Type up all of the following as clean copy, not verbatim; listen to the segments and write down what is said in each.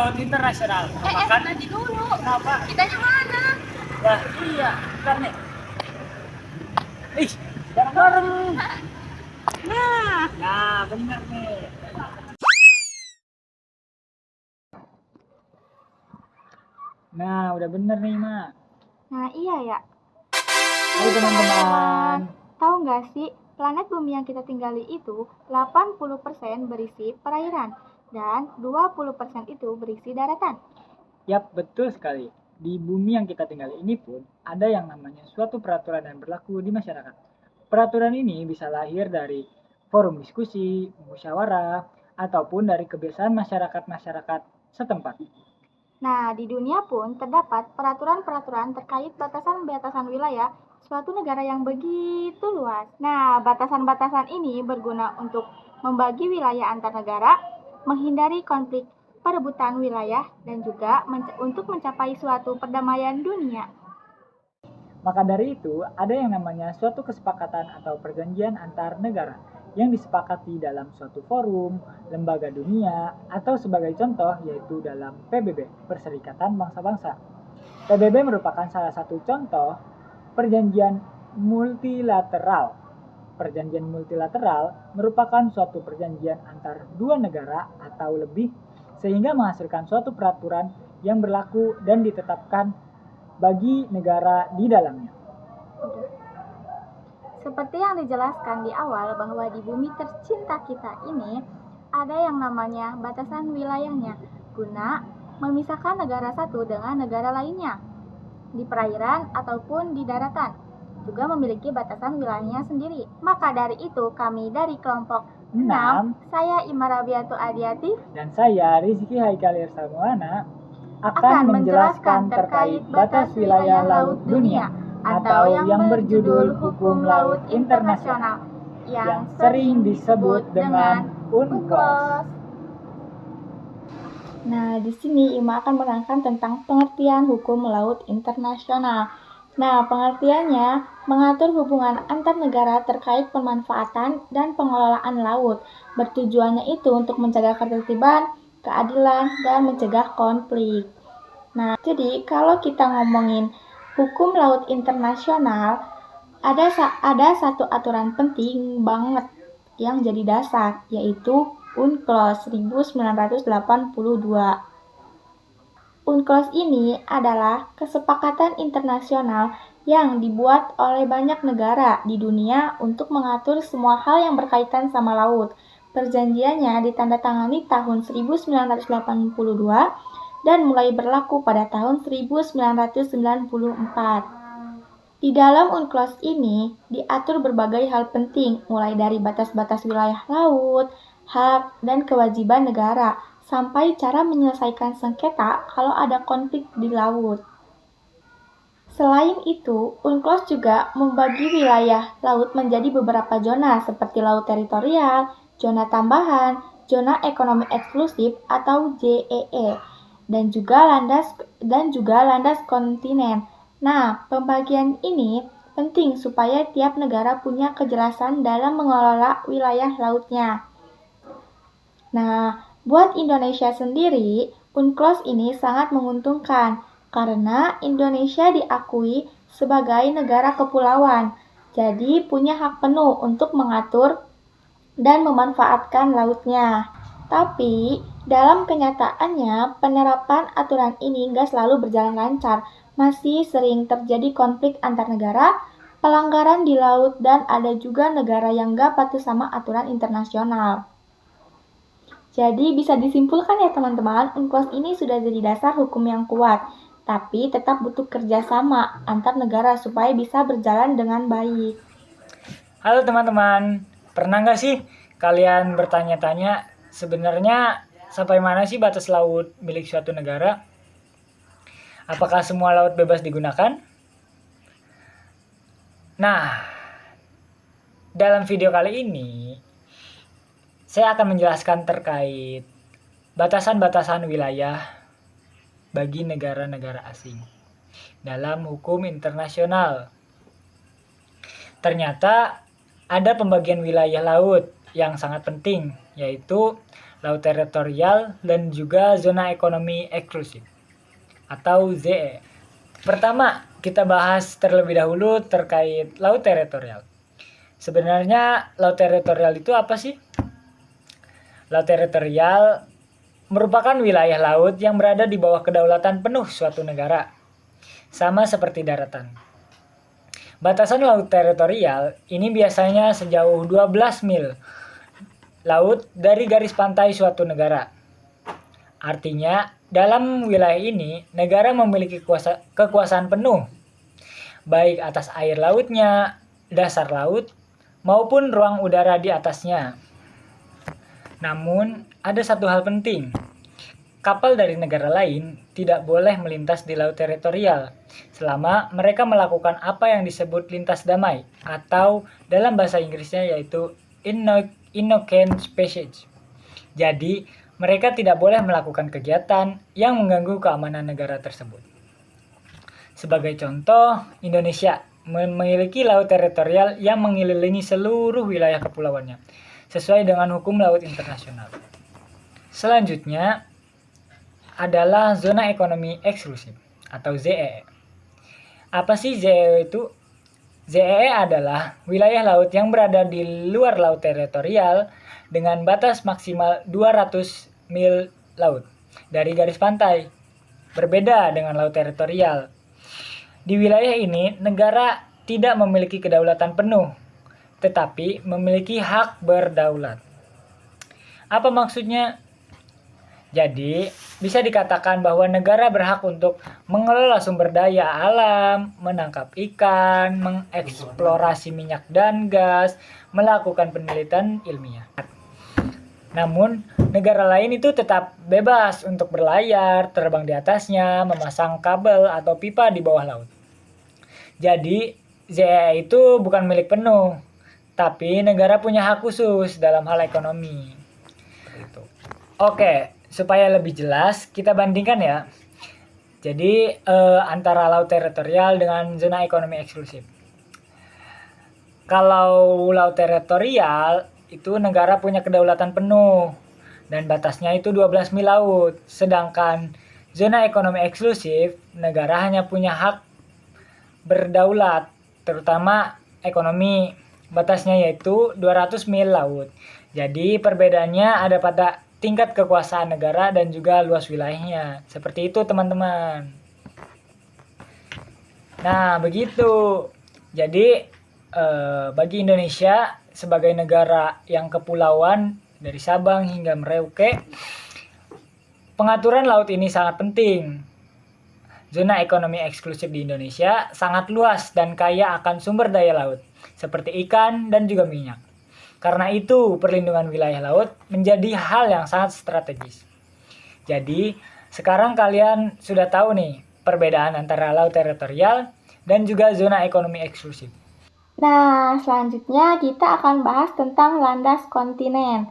laut internasional merupakan nanti dulu. Kenapa? Kitanya mana? Lah iya, bentar nih. Ih, bareng-bareng. Nah, bener nih. Nah, udah bener nih, Mak. Nah iya ya. Ayo teman-teman. Tahu nggak sih, planet bumi yang kita tinggali itu 80% berisi perairan dan 20% itu berisi daratan. Yap, betul sekali. Di bumi yang kita tinggali ini pun ada yang namanya suatu peraturan yang berlaku di masyarakat. Peraturan ini bisa lahir dari forum diskusi, musyawarah, ataupun dari kebiasaan masyarakat-masyarakat setempat. Nah, di dunia pun terdapat peraturan-peraturan terkait batasan-batasan wilayah suatu negara yang begitu luas. Nah, batasan-batasan ini berguna untuk membagi wilayah antar negara, menghindari konflik perebutan wilayah, dan juga untuk mencapai suatu perdamaian dunia. Maka dari itu, ada yang namanya suatu kesepakatan atau perjanjian antar negara yang disepakati dalam suatu forum, lembaga dunia, atau sebagai contoh yaitu dalam PBB, Perserikatan Bangsa-Bangsa. PBB merupakan salah satu contoh perjanjian multilateral. Perjanjian multilateral merupakan suatu perjanjian antar dua negara atau lebih sehingga menghasilkan suatu peraturan yang berlaku dan ditetapkan bagi negara di dalamnya. Seperti yang dijelaskan di awal bahwa di bumi tercinta kita ini ada yang namanya batasan wilayahnya guna memisahkan negara satu dengan negara lainnya di perairan ataupun di daratan juga memiliki batasan wilayahnya sendiri. Maka dari itu kami dari kelompok 6, saya Imarabiatu Adiati dan saya Rizky Haikal Irsamuana akan menjelaskan terkait batas wilayah laut dunia atau yang berjudul Hukum Laut Internasional yang sering disebut dengan UNCLOS. Nah, di sini Ima akan menerangkan tentang pengertian hukum laut internasional. Nah, pengertiannya mengatur hubungan antar negara terkait pemanfaatan dan pengelolaan laut. Bertujuannya itu untuk mencegah ketertiban, keadilan, dan mencegah konflik. Nah, jadi kalau kita ngomongin hukum laut internasional, ada satu aturan penting banget yang jadi dasar, yaitu UNCLOS 1982. UNCLOS ini adalah kesepakatan internasional yang dibuat oleh banyak negara di dunia untuk mengatur semua hal yang berkaitan sama laut. Perjanjiannya ditandatangani tahun 1982 dan mulai berlaku pada tahun 1994. Di dalam UNCLOS ini diatur berbagai hal penting, mulai dari batas-batas wilayah laut, hak dan kewajiban negara, sampai cara menyelesaikan sengketa kalau ada konflik di laut. Selain itu, UNCLOS juga membagi wilayah laut menjadi beberapa zona seperti laut teritorial, zona tambahan, zona ekonomi eksklusif atau ZEE, dan juga landas kontinen. Nah, pembagian ini penting supaya tiap negara punya kejelasan dalam mengelola wilayah lautnya. Nah, buat Indonesia sendiri, UNCLOS ini sangat menguntungkan karena Indonesia diakui sebagai negara kepulauan, jadi punya hak penuh untuk mengatur dan memanfaatkan lautnya. Tapi, dalam kenyataannya, penerapan aturan ini nggak selalu berjalan lancar. Masih sering terjadi konflik antar negara, pelanggaran di laut, dan ada juga negara yang nggak patuh sama aturan internasional. Jadi bisa disimpulkan ya teman-teman, UNCLOS ini sudah jadi dasar hukum yang kuat, tapi tetap butuh kerjasama antar negara supaya bisa berjalan dengan baik. Halo teman-teman, pernah nggak sih kalian bertanya-tanya sebenarnya sampai mana sih batas laut milik suatu negara? Apakah semua laut bebas digunakan? Nah, dalam video kali ini saya akan menjelaskan terkait batasan-batasan wilayah bagi negara-negara asing dalam hukum internasional. Ternyata ada pembagian wilayah laut yang sangat penting, yaitu laut teritorial, dan juga zona ekonomi eksklusif atau ZEE. Pertama, kita bahas terlebih dahulu terkait laut teritorial. Sebenarnya laut teritorial itu apa sih? Laut teritorial merupakan wilayah laut yang berada di bawah kedaulatan penuh suatu negara, sama seperti daratan. Batasan laut teritorial ini biasanya sejauh 12 mil laut dari garis pantai suatu negara. Artinya, dalam wilayah ini, negara memiliki kekuasaan penuh, baik atas air lautnya, dasar laut, maupun ruang udara di atasnya. Namun, ada satu hal penting. Kapal dari negara lain tidak boleh melintas di laut teritorial selama mereka melakukan apa yang disebut lintas damai atau dalam bahasa Inggrisnya yaitu innocent passage. Jadi, mereka tidak boleh melakukan kegiatan yang mengganggu keamanan negara tersebut. Sebagai contoh, Indonesia memiliki laut teritorial yang mengelilingi seluruh wilayah kepulauannya, sesuai dengan hukum laut internasional. Selanjutnya adalah zona ekonomi eksklusif atau ZEE. Apa sih ZEE itu? ZEE adalah wilayah laut yang berada di luar laut teritorial dengan batas maksimal 200 mil laut dari garis pantai. Berbeda dengan laut teritorial. Di wilayah ini, negara tidak memiliki kedaulatan penuh, tetapi memiliki hak berdaulat. Apa maksudnya? Jadi, bisa dikatakan bahwa negara berhak untuk mengelola sumber daya alam, menangkap ikan, mengeksplorasi minyak dan gas, melakukan penelitian ilmiah. Namun, negara lain itu tetap bebas untuk berlayar, terbang di atasnya, memasang kabel atau pipa di bawah laut. Jadi, ZEE itu bukan milik penuh, tapi negara punya hak khusus dalam hal ekonomi. Oke, supaya lebih jelas, kita bandingkan ya. Jadi, antara laut teritorial dengan zona ekonomi eksklusif. Kalau laut teritorial, itu negara punya kedaulatan penuh, dan batasnya itu 12 mil laut. Sedangkan zona ekonomi eksklusif, negara hanya punya hak berdaulat, terutama ekonomi. Batasnya yaitu 200 mil laut. Jadi, perbedaannya ada pada tingkat kekuasaan negara dan juga luas wilayahnya. Seperti itu teman-teman. Nah, begitu. Jadi, bagi Indonesia sebagai negara yang kepulauan dari Sabang hingga Merauke, pengaturan laut ini sangat penting. Zona ekonomi eksklusif di Indonesia sangat luas dan kaya akan sumber daya laut, seperti ikan dan juga minyak. Karena itu, perlindungan wilayah laut menjadi hal yang sangat strategis. Jadi, sekarang kalian sudah tahu nih perbedaan antara laut teritorial dan juga zona ekonomi eksklusif. Nah, selanjutnya kita akan bahas tentang landas kontinen.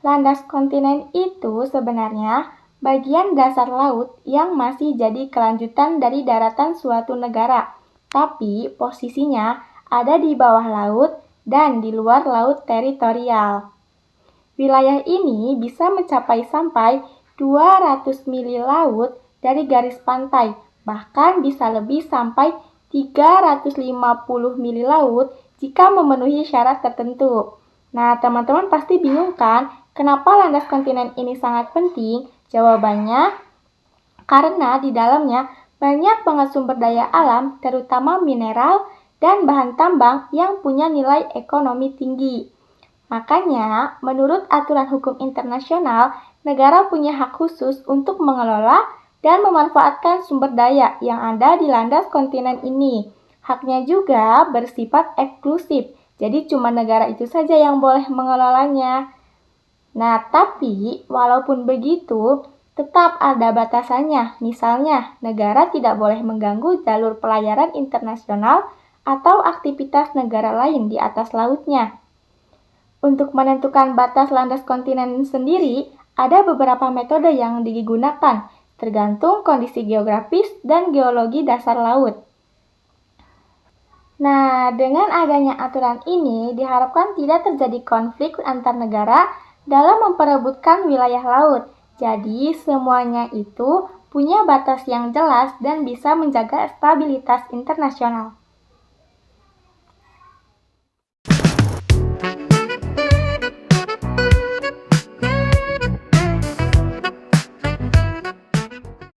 Landas kontinen itu sebenarnya bagian dasar laut yang masih jadi kelanjutan dari daratan suatu negara, tapi posisinya ada di bawah laut dan di luar laut teritorial. Wilayah ini bisa mencapai sampai 200 mil laut dari garis pantai, bahkan bisa lebih sampai 350 mil laut jika memenuhi syarat tertentu. Nah, teman-teman pasti bingung kan, kenapa landas kontinen ini sangat penting? Jawabannya, karena di dalamnya banyak banget sumber daya alam, terutama mineral dan bahan tambang yang punya nilai ekonomi tinggi. Makanya, menurut aturan hukum internasional, negara punya hak khusus untuk mengelola dan memanfaatkan sumber daya yang ada di landas kontinen ini. Haknya juga bersifat eksklusif, jadi cuma negara itu saja yang boleh mengelolanya. Nah, tapi walaupun begitu, tetap ada batasannya. Misalnya, negara tidak boleh mengganggu jalur pelayaran internasional atau aktivitas negara lain di atas lautnya. Untuk menentukan batas landas kontinen sendiri, ada beberapa metode yang digunakan, tergantung kondisi geografis dan geologi dasar laut. Nah, dengan adanya aturan ini, diharapkan tidak terjadi konflik antar negara dalam memperebutkan wilayah laut. Jadi, semuanya itu punya batas yang jelas dan bisa menjaga stabilitas internasional.